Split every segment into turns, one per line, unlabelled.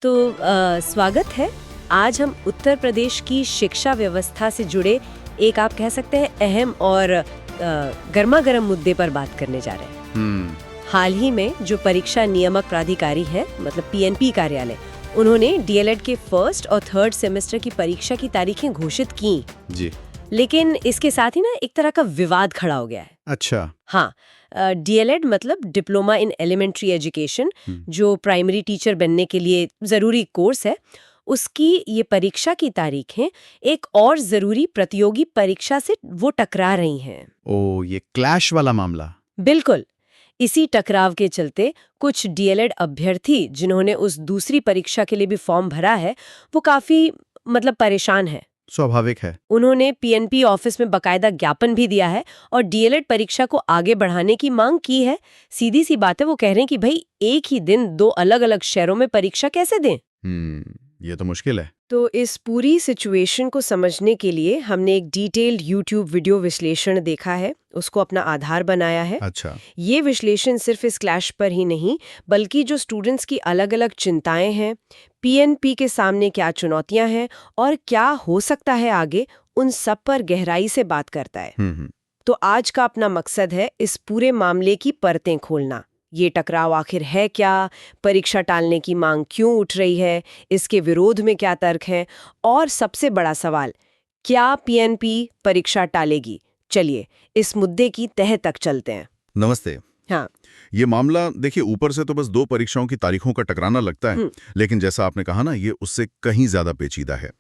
तो स्वागत है। आज हम उत्तर प्रदेश की शिक्षा व्यवस्था से जुड़े एक आप कह सकते हैं अहम और गर्मा गर्म मुद्दे पर बात करने जा रहे हैं। हाल ही में जो परीक्षा नियामक प्राधिकारी है मतलब पीएनपी कार्यालय, उन्होंने डीएलएड के फर्स्ट और थर्ड सेमेस्टर की परीक्षा की तारीखें घोषित की जी। लेकिन इसके साथ ही ना एक तरह का विवाद खड़ा हो गया है।
अच्छा।
हाँ, डीएलएड मतलब डिप्लोमा इन एलिमेंट्री एजुकेशन, जो प्राइमरी टीचर बनने के लिए जरूरी कोर्स है, उसकी ये परीक्षा की तारीखें एक और जरूरी प्रतियोगी परीक्षा से वो टकरा रही हैं।
ओ, ये क्लैश वाला मामला।
बिल्कुल। इसी टकराव के चलते कुछ डीएलएड अभ्यर्थी जिन्होंने उस दूसरी परीक्षा के लिए भी फॉर्म भरा है, वो काफी परेशान है।
स्वाभाविक है।
उन्होंने पीएनपी ऑफिस में बकायदा ज्ञापन भी दिया है और डीएलएड परीक्षा को आगे बढ़ाने की मांग की है। सीधी सी बात है, वो कह रहे हैं कि भाई एक ही दिन दो अलग अलग शहरों में परीक्षा कैसे दें।
ये तो मुश्किल है।
तो इस पूरी सिचुएशन को समझने के लिए हमने एक डिटेल्ड यूट्यूब वीडियो विश्लेषण देखा है, उसको अपना आधार बनाया है।
अच्छा।
ये विश्लेषण सिर्फ इस क्लैश पर ही नहीं, बल्कि जो स्टूडेंट्स की अलग अलग चिंताएं हैं, पीएनपी के सामने क्या चुनौतियां हैं और क्या हो सकता है आगे, उन सब पर गहराई से बात करता है। तो आज का अपना मकसद है इस पूरे मामले की परतें खोलना। ये टकराव आखिर है क्या, परीक्षा टालने की मांग क्यों उठ रही है, इसके विरोध में क्या तर्क है, और सबसे बड़ा सवाल, क्या पीएनपी परीक्षा टालेगी। चलिए इस मुद्दे की तह तक चलते हैं।
नमस्ते।
हाँ,
ये मामला देखिए, ऊपर से तो बस दो परीक्षाओं की तारीखों का टकराना लगता है, लेकिन जैसा आपने कहा ना, ये उससे कहीं ज्यादा पेचीदा है।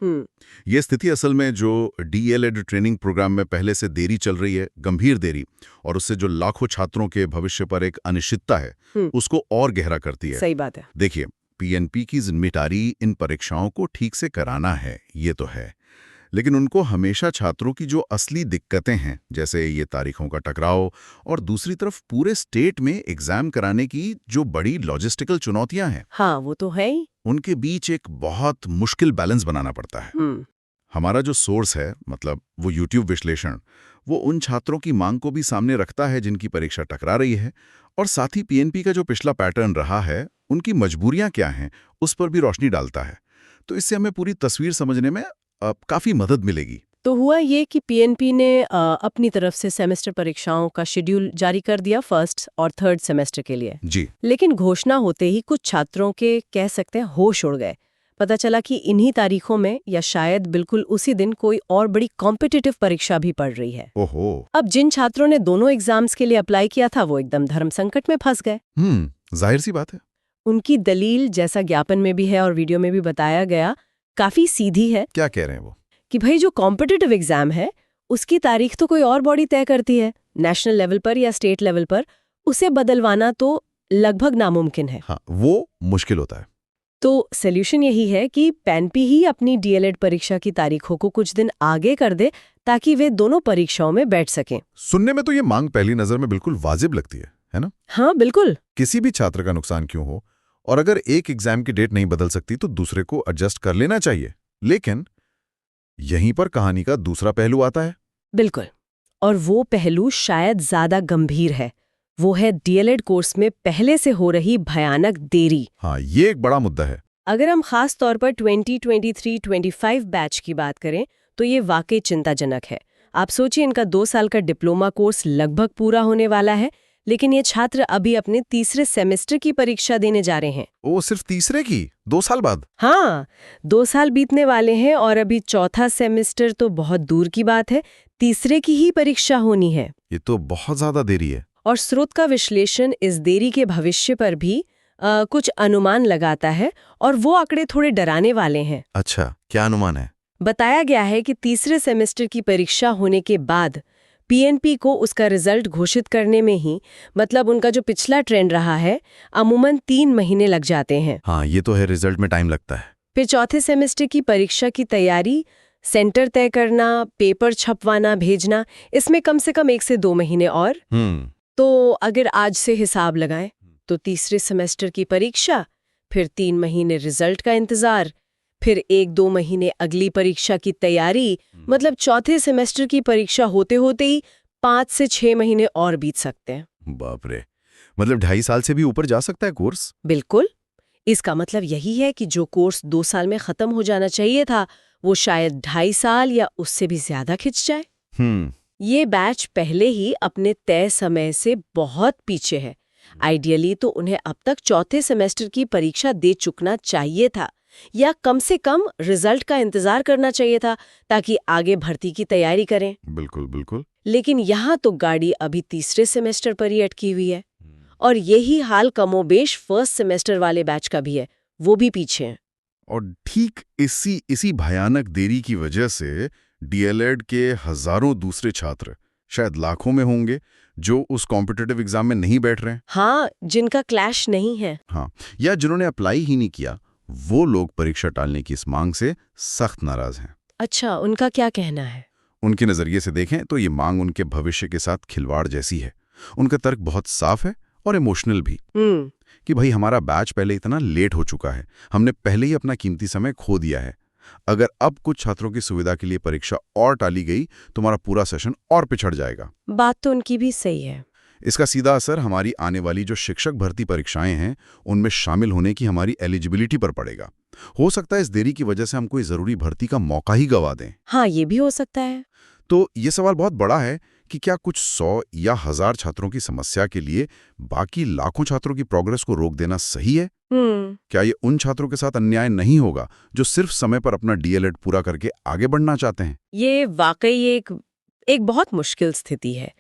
ये स्थिति असल में जो डीएलएड ट्रेनिंग प्रोग्राम में पहले से देरी चल रही है, गंभीर देरी, और उससे जो लाखों छात्रों के भविष्य पर एक अनिश्चितता है, उसको और गहरा करती है।
सही बात है।
देखिए, पीएनपी की जिम्मेदारी इन परीक्षाओं को ठीक से कराना है, ये तो है, लेकिन उनको हमेशा छात्रों की जो असली दिक्कतें हैं, जैसे ये तारीखों का टकराव और दूसरी तरफ पूरे स्टेट में एग्जाम कराने की जो बड़ी लॉजिस्टिकल चुनौतियां हैं,
हाँ वो तो है ही,
उनके बीच एक बहुत मुश्किल बैलेंस बनाना पड़ता है। हमारा जो सोर्स है, मतलब वो यूट्यूब विश्लेषण, वो उन छात्रों की मांग को भी सामने रखता है जिनकी परीक्षा टकरा रही है, और साथ ही पीएनपी का जो पिछला पैटर्न रहा है, उनकी मजबूरियां क्या हैं, उस पर भी रोशनी डालता है। तो इससे हमें पूरी तस्वीर समझने में काफी मदद मिलेगी।
तो हुआ ये कि पीएनपी ने अपनी तरफ से सेमेस्टर परीक्षाओं का शेड्यूल जारी कर दिया फर्स्ट और थर्ड सेमेस्टर के लिए
जी।
लेकिन घोषणा होते ही कुछ छात्रों के कह सकते हैं होश उड़ गए। पता चला कि इन्हीं तारीखों में या शायद बिल्कुल उसी दिन कोई और बड़ी कॉम्पिटिटिव परीक्षा भी पड़ रही है।
ओहो।
अब जिन छात्रों ने दोनों एग्जाम्स के लिए अप्लाई किया था, वो एकदम धर्म संकट में फंस गए।
जाहिर सी बात है।
उनकी दलील, जैसा ज्ञापन में भी है और वीडियो में भी बताया गया, काफी सीधी है।
क्या कह रहे हैं वो?
कि भाई जो कॉम्पिटिटिव एग्जाम है उसकी तारीख तो कोई और बॉडी तय करती है, नेशनल लेवल पर या स्टेट लेवल पर, उसे बदलवाना तो लगभग नामुमकिन है।
हाँ, वो मुश्किल होता है।
तो सॉल्यूशन यही है कि पीएनपी ही अपनी डीएलएड परीक्षा की तारीखों को कुछ दिन आगे कर दे ताकि वे दोनों परीक्षाओं में बैठ सकें।
सुनने में तो ये मांग पहली नजर में बिल्कुल वाजिब लगती है ना?
हाँ बिल्कुल।
किसी भी छात्र का नुकसान क्यों हो, और अगर एक एग्जाम की डेट नहीं बदल सकती तो दूसरे को एडजस्ट कर लेना चाहिए। लेकिन यहीं पर कहानी का दूसरा पहलू आता है।
बिल्कुल, और वो पहलू शायद ज्यादा गंभीर है। वो है डीएलएड कोर्स में पहले से हो रही भयानक देरी।
हाँ, ये एक बड़ा मुद्दा है।
अगर हम खास तौर पर 2023-25 बैच की बात करें तो ये वाकई चिंताजनक है। आप सोचिए, इनका 2 साल का डिप्लोमा कोर्स लगभग पूरा होने वाला है, लेकिन ये छात्र अभी अपने तीसरे सेमेस्टर की परीक्षा देने जा रहे हैं।
ओ, सिर्फ तीसरे की? 2 साल बाद?
हाँ, 2 साल बीतने वाले हैं और अभी चौथा सेमेस्टर तो बहुत दूर की बात है, तीसरे की ही परीक्षा होनी है।
ये तो बहुत ज्यादा देरी है।
और स्रोत का विश्लेषण इस देरी के भविष्य पर भी कुछ अनुमान लगाता है, और वो आंकड़े थोड़े डराने वाले हैं।
अच्छा, क्या अनुमान है?
बताया गया है कि तीसरे सेमेस्टर की परीक्षा होने के बाद पीएनपी को उसका रिजल्ट घोषित करने में ही, मतलब उनका जो पिछला ट्रेंड रहा है, अमूमन 3 महीने लग जाते हैं।
हाँ, ये तो है, रिजल्ट में टाइम लगता है।
फिर चौथे सेमेस्टर की परीक्षा की तैयारी, सेंटर तय करना, पेपर छपवाना, भेजना, इसमें कम से कम 1 से 2 महीने और। तो अगर आज से हिसाब लगाएं तो तीसरे सेमेस्टर की परीक्षा, फिर 3 महीने रिजल्ट का इंतजार, फिर 1-2 महीने अगली परीक्षा की तैयारी, मतलब चौथे सेमेस्टर की परीक्षा होते होते ही 5 से 6 महीने और बीत सकते हैं।
बाप रे, मतलब 2.5 साल से भी ऊपर जा सकता है कोर्स।
बिल्कुल। इसका मतलब यही है कि जो कोर्स 2 साल में खत्म हो जाना चाहिए था वो शायद 2.5 साल या उससे भी ज्यादा खिंच जाए। ये बैच पहले ही अपने तय समय से बहुत पीछे है। आइडियली तो उन्हें अब तक चौथे सेमेस्टर की परीक्षा दे चुकना चाहिए था, या कम से कम रिजल्ट का इंतजार करना चाहिए था ताकि आगे भर्ती की तैयारी करें।
बिल्कुल बिल्कुल।
लेकिन यहाँ तो गाड़ी अभी तीसरे सेमेस्टर पर ही अटकी हुई है, और यही हाल कमोबेश फर्स्ट सेमेस्टर वाले बैच का भी है, वो भी पीछे हैं।
और ठीक इसी भयानक देरी की वजह से डीएलएड के हजारों दूसरे छात्र, शायद लाखों में होंगे, जो उस कॉम्पिटिटिव एग्जाम में नहीं बैठ रहे हैं।
हाँ, जिनका क्लैश नहीं है।
हाँ, या जिन्होंने अप्लाई ही नहीं किया, वो लोग परीक्षा टालने की इस मांग से सख्त नाराज हैं।
अच्छा, उनका क्या कहना है?
उनके नजरिए से देखें तो ये मांग उनके भविष्य के साथ खिलवाड़ जैसी है। उनका तर्क बहुत साफ है और इमोशनल भी, कि भाई हमारा बैच पहले इतना लेट हो चुका है, हमने पहले ही अपना कीमती समय खो दिया है। अगर अब कुछ छात्रों की सुविधा के लिए परीक्षा और टाली गई तो हमारा पूरा सेशन और पिछड़ जाएगा।
बात तो उनकी भी सही है।
इसका सीधा असर हमारी आने वाली जो शिक्षक भर्ती परीक्षाएं हैं उनमें शामिल होने की हमारी एलिजिबिलिटी पर पड़ेगा। हो सकता है इस देरी की वजह से हम कोई जरूरी भर्ती का मौका ही गंवा दें।
हाँ, ये भी हो सकता है।
तो ये सवाल बहुत बड़ा है कि क्या कुछ 100 या 1000 छात्रों की समस्या के लिए बाकी लाखों छात्रों की प्रोग्रेस को रोक देना सही है? क्या ये उन छात्रों के साथ अन्याय नहीं होगा जो सिर्फ समय पर अपना डीएलएड पूरा करके आगे बढ़ना चाहते हैं?
ये वाकई एक बहुत मुश्किल स्थिति है।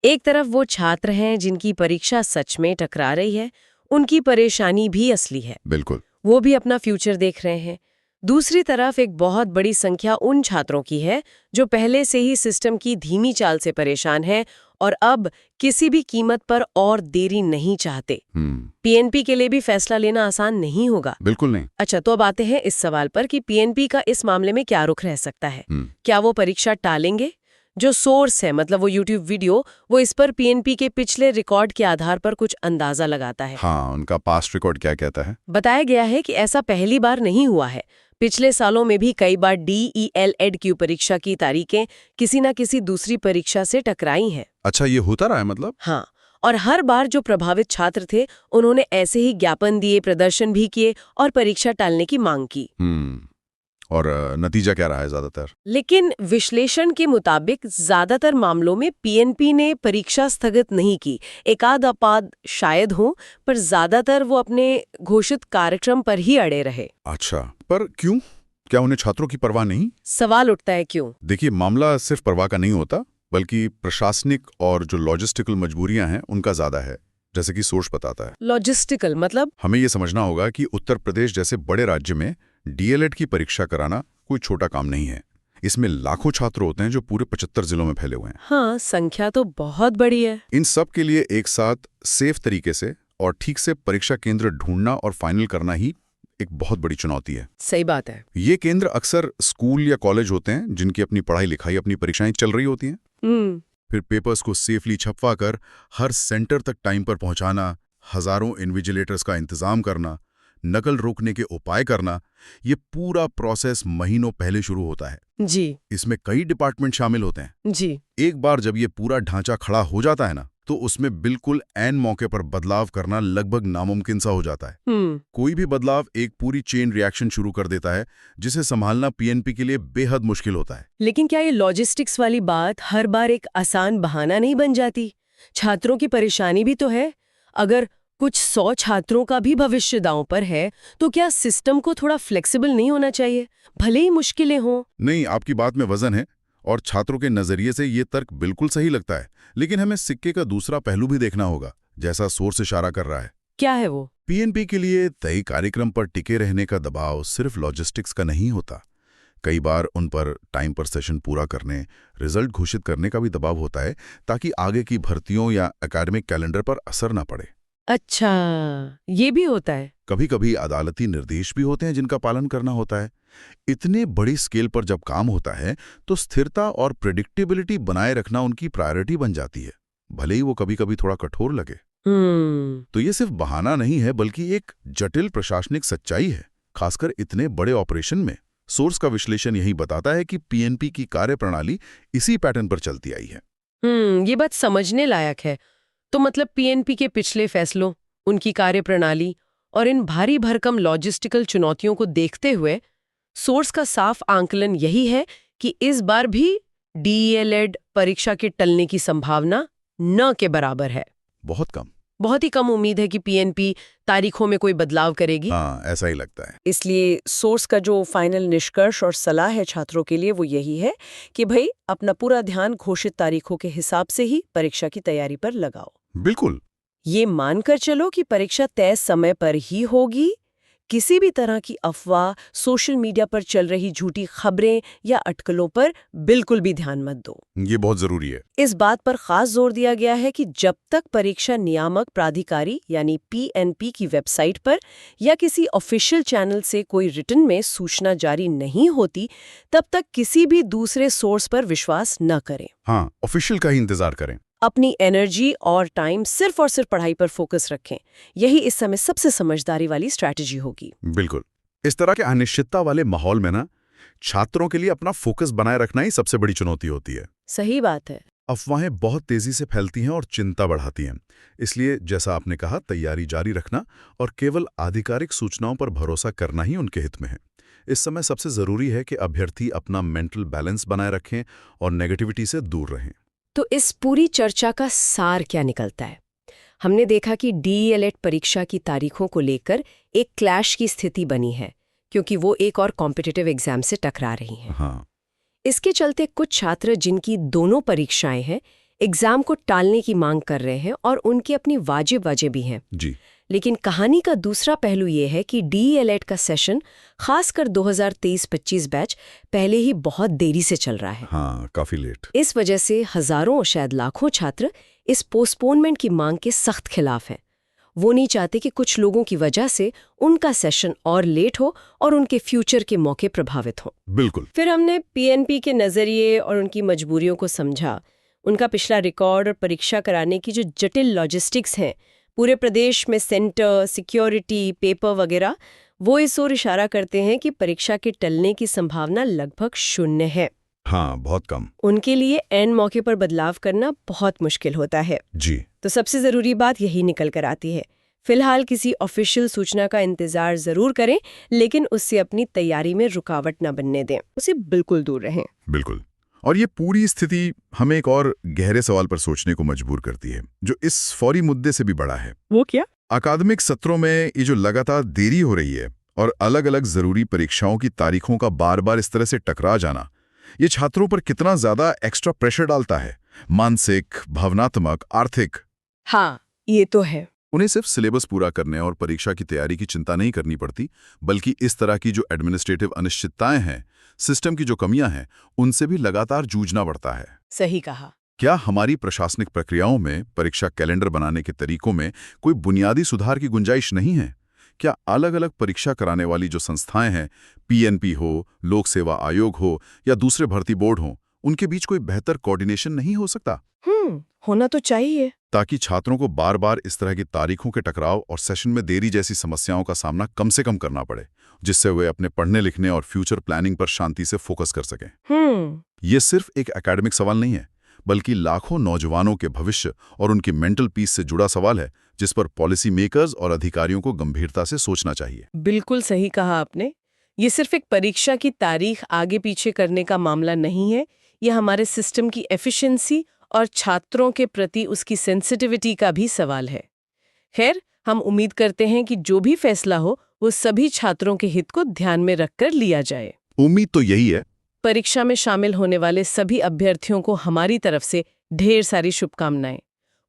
एक तरफ वो छात्र हैं जिनकी परीक्षा सच में टकरा रही है, उनकी परेशानी भी असली है।
बिल्कुल।
वो भी अपना फ्यूचर देख रहे हैं। दूसरी तरफ एक बहुत बड़ी संख्या उन छात्रों की है जो पहले से ही सिस्टम की धीमी चाल से परेशान हैं और अब किसी भी कीमत पर और देरी नहीं चाहते। पीएनपी के लिए भी फैसला लेना आसान नहीं होगा।
बिल्कुल नहीं।
अच्छा, तो अब आते हैं इस सवाल पर कि पीएनपी का इस मामले में क्या रुख रह सकता है। क्या वो परीक्षा टालेंगे? जो सोर्स है, मतलब वो यूट्यूब वीडियो, वो इस पर पीएनपी के पिछले रिकॉर्ड के आधार पर कुछ अंदाजा लगाता है।
हाँ, उनका पास्ट रिकॉर्ड क्या कहता है?
बताया गया है कि ऐसा पहली बार नहीं हुआ है। पिछले सालों में भी कई बार डीईएलएड की परीक्षा की तारीखें किसी न किसी दूसरी परीक्षा से टकराई हैं।
अच्छा, ये होता रहा है मतलब?
हाँ, और हर बार जो प्रभावित छात्र थे उन्होंने ऐसे ही ज्ञापन दिए, प्रदर्शन भी किए और परीक्षा टालने की मांग की।
और नतीजा क्या रहा है ज्यादातर?
लेकिन विश्लेषण के मुताबिक ज्यादातर मामलों में पीएनपी ने परीक्षा स्थगित नहीं की। एकाध आपात शायद हो, पर ज्यादातर वो अपने घोषित कार्यक्रम पर ही अड़े रहे।
अच्छा, पर क्यों? क्या उन्हें छात्रों की परवाह नहीं?
सवाल उठता है क्यों?
देखिए, मामला सिर्फ परवाह का नहीं होता, बल्कि प्रशासनिक और जो लॉजिस्टिकल मजबूरियां हैं उनका ज्यादा है, जैसे कि सोर्स बताता है।
लॉजिस्टिकल मतलब?
हमें ये समझना होगा कि उत्तर प्रदेश जैसे बड़े राज्य में डीएलएड की परीक्षा कराना कोई छोटा काम नहीं है। इसमें लाखों छात्र होते हैं जो पूरे 75 जिलों में फैले हुए हैं।
हाँ, संख्या तो बहुत बड़ी है।
इन सब के लिए एक साथ सेफ तरीके से और ठीक से परीक्षा केंद्र ढूंढना और फाइनल करना ही एक बहुत बड़ी चुनौती है।
सही बात है।
ये केंद्र अक्सर स्कूल या कॉलेज होते हैं जिनकी अपनी पढ़ाई लिखाई, अपनी परीक्षाएं चल रही होती हैं। फिर पेपर्स को सेफली छपवा कर हर सेंटर तक टाइम पर पहुंचाना, हजारों इन्विजिलेटर्स का इंतजाम करना, नकल रोकने के उपाय करना, ये पूरा प्रोसेस महीनों पहले शुरू होता है।
जी।
इसमें कई डिपार्टमेंट शामिल होते हैं।
जी।
एक बार जब ये पूरा ढांचा खड़ा हो जाता है ना, तो उसमें बिल्कुल ऐन मौके पर बदलाव करना लगभग नामुमकिन सा हो जाता है। कोई भी बदलाव एक पूरी चेन रिएक्शन शुरू कर देता है, जिसे संभालना पीएनपी के लिए बेहद मुश्किल होता है।
लेकिन क्या ये लॉजिस्टिक्स वाली बात हर बार एक आसान बहाना नहीं बन जाती? छात्रों की परेशानी भी तो है। अगर कुछ 100 छात्रों का भी भविष्य दांव पर है, तो क्या सिस्टम को थोड़ा फ्लेक्सिबल नहीं होना चाहिए, भले ही मुश्किलें हों?
नहीं, आपकी बात में वजन है और छात्रों के नजरिए से ये तर्क बिल्कुल सही लगता है, लेकिन हमें सिक्के का दूसरा पहलू भी देखना होगा, जैसा सोर्स इशारा कर रहा है।
क्या है वो?
पीएनपी के लिए तय कार्यक्रम पर टिके रहने का दबाव सिर्फ लॉजिस्टिक्स का नहीं होता। कई बार उन पर टाइम पर सेशन पूरा करने, रिजल्ट घोषित करने का भी दबाव होता है, ताकि आगे की भर्तियों या एकेडमिक कैलेंडर पर असर न पड़े।
अच्छा, ये भी होता है।
कभी कभी अदालती निर्देश भी होते हैं जिनका पालन करना होता है। इतने बड़ी स्केल पर जब काम होता है तो स्थिरता और प्रेडिक्टेबिलिटी बनाए रखना उनकी प्रायोरिटी बन जाती है, भले ही वो कभी कभी थोड़ा कठोर लगे। तो ये सिर्फ बहाना नहीं है, बल्कि एक जटिल प्रशासनिक सच्चाई है, खासकर इतने बड़े ऑपरेशन में। सोर्स का विश्लेषण यही बताता है कि पीएनपी की कार्यप्रणाली इसी पैटर्न पर चलती आई है।
ये बात समझने लायक है। तो मतलब पीएनपी के पिछले फैसलों, उनकी कार्यप्रणाली और इन भारी भरकम लॉजिस्टिकल चुनौतियों को देखते हुए सोर्स का साफ आंकलन यही है कि इस बार भी डीएलएड परीक्षा के टलने की संभावना न के बराबर है। बहुत ही कम उम्मीद है कि पीएनपी तारीखों में कोई बदलाव करेगी।
हाँ, ऐसा ही लगता है।
इसलिए सोर्स का जो फाइनल निष्कर्ष और सलाह है छात्रों के लिए वो यही है कि भाई अपना पूरा ध्यान घोषित तारीखों के हिसाब से ही परीक्षा की तैयारी पर लगाओ।
बिल्कुल।
ये मानकर चलो कि परीक्षा तय समय पर ही होगी। किसी भी तरह की अफवाह, सोशल मीडिया पर चल रही झूठी खबरें या अटकलों पर बिल्कुल भी ध्यान मत दो।
ये बहुत जरूरी है।
इस बात पर खास जोर दिया गया है कि जब तक परीक्षा नियामक प्राधिकारी यानी पीएनपी की वेबसाइट पर या किसी ऑफिशियल चैनल से कोई रिटन में सूचना जारी नहीं होती, तब तक किसी भी दूसरे सोर्स पर विश्वास न करें।
हाँ, ऑफिशियल का ही इंतजार करें।
अपनी एनर्जी और टाइम सिर्फ और सिर्फ पढ़ाई पर फोकस रखें। यही इस समय सबसे समझदारी वाली स्ट्रैटेजी होगी।
बिल्कुल। इस तरह के अनिश्चितता वाले माहौल में ना छात्रों के लिए अपना फोकस बनाए रखना ही सबसे बड़ी चुनौती होती है।
सही बात है।
अफवाहें बहुत तेजी से फैलती हैं और चिंता बढ़ाती हैं। इसलिए जैसा आपने कहा, तैयारी जारी रखना और केवल आधिकारिक सूचनाओं पर भरोसा करना ही उनके हित में है। इस समय सबसे जरूरी है कि अभ्यर्थी अपना मेंटल बैलेंस बनाए रखें और नेगेटिविटी से दूर रहें।
तो इस पूरी चर्चा का सार क्या निकलता है? हमने देखा कि डीएलएड परीक्षा की तारीखों को लेकर एक क्लैश की स्थिति बनी है, क्योंकि वो एक और कॉम्पिटिटिव एग्जाम से टकरा रही हैं।
हाँ।
इसके चलते कुछ छात्र जिनकी दोनों परीक्षाएं हैं, एग्जाम को टालने की मांग कर रहे हैं और उनकी अपनी वाजिब वजह भी हैं।
जी।
लेकिन कहानी का दूसरा पहलू ये है कि डीएलएड का सेशन, खासकर 2023-25 बैच, पहले ही बहुत देरी से चल रहा है।
हाँ, काफी लेट।
इस वजह से हजारों, शायद लाखों छात्र इस पोस्टपोनमेंट की मांग के सख्त खिलाफ हैं। वो नहीं चाहते कि कुछ लोगों की वजह से उनका सेशन और लेट हो और उनके फ्यूचर के मौके प्रभावित हो।
बिल्कुल।
फिर हमने पीएनपी के नजरिए और उनकी मजबूरियों को समझा, उनका पिछला रिकॉर्ड और परीक्षा कराने की जो जटिल लॉजिस्टिक्स हैं, पूरे प्रदेश में सेंटर, सिक्योरिटी, पेपर वगैरह, वो इस ओर इशारा करते हैं कि परीक्षा के टलने की संभावना लगभग 0 है।
हाँ, बहुत कम।
उनके लिए एंड मौके पर बदलाव करना बहुत मुश्किल होता है।
जी।
तो सबसे जरूरी बात यही निकल कर आती है, फिलहाल किसी ऑफिशियल सूचना का इंतजार जरूर करें, लेकिन उससे अपनी तैयारी में रुकावट न बनने दें, उसे बिल्कुल दूर रहें।
बिल्कुल। और ये पूरी स्थिति हमें एक और गहरे सवाल पर सोचने को मजबूर करती है, जो इस फौरी मुद्दे से भी बड़ा है।
वो क्या?
अकादमिक सत्रों में ये जो लगातार देरी हो रही है और अलग अलग जरूरी परीक्षाओं की तारीखों का बार बार इस तरह से टकरा जाना, ये छात्रों पर कितना ज्यादा एक्स्ट्रा प्रेशर डालता है, मानसिक, भावनात्मक, आर्थिक।
हाँ, ये तो है।
उन्हें सिर्फ सिलेबस पूरा करने और परीक्षा की तैयारी की चिंता नहीं करनी पड़ती, बल्कि इस तरह की जो एडमिनिस्ट्रेटिव अनिश्चितताएं हैं, सिस्टम की जो कमियां हैं, उनसे भी लगातार जूझना पड़ता है।
सही कहा।
क्या हमारी प्रशासनिक प्रक्रियाओं में, परीक्षा कैलेंडर बनाने के तरीकों में कोई बुनियादी सुधार की गुंजाइश नहीं है? क्या अलग अलग परीक्षा कराने वाली जो संस्थाएं हैं, पीएनपी हो, लोक सेवा आयोग हो या दूसरे भर्ती बोर्ड हो, उनके बीच कोई बेहतर कोऑर्डिनेशन नहीं हो सकता?
होना तो चाहिए,
ताकि छात्रों को बार बार इस तरह की तारीखों के टकराव और सेशन में देरी जैसी समस्याओं का सामना कम से कम करना पड़े, जिससे वे अपने पढ़ने लिखने और फ्यूचर प्लानिंग पर शांति से फोकस कर सकें। ये सिर्फ एक एकेडमिक सवाल नहीं है, बल्कि लाखों नौजवानों के भविष्य और उनकी मेंटल पीस से जुड़ा सवाल है, जिस पर पॉलिसी मेकर्स और अधिकारियों को गंभीरता से सोचना चाहिए।
बिल्कुल सही कहा आपने। ये सिर्फ एक परीक्षा की तारीख आगे पीछे करने का मामला नहीं है, यह हमारे सिस्टम की एफिशिएंसी और छात्रों के प्रति उसकी सेंसिटिविटी का भी सवाल है। खैर, हम उम्मीद करते हैं कि जो भी फैसला हो, वो सभी छात्रों के हित को ध्यान में रखकर लिया जाए।
उम्मीद तो यही है।
परीक्षा में शामिल होने वाले सभी अभ्यर्थियों को हमारी तरफ से ढेर सारी शुभकामनाएं।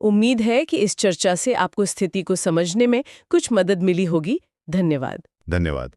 उम्मीद है कि इस चर्चा से आपको स्थिति को समझने में कुछ मदद मिली होगी। धन्यवाद।
धन्यवाद।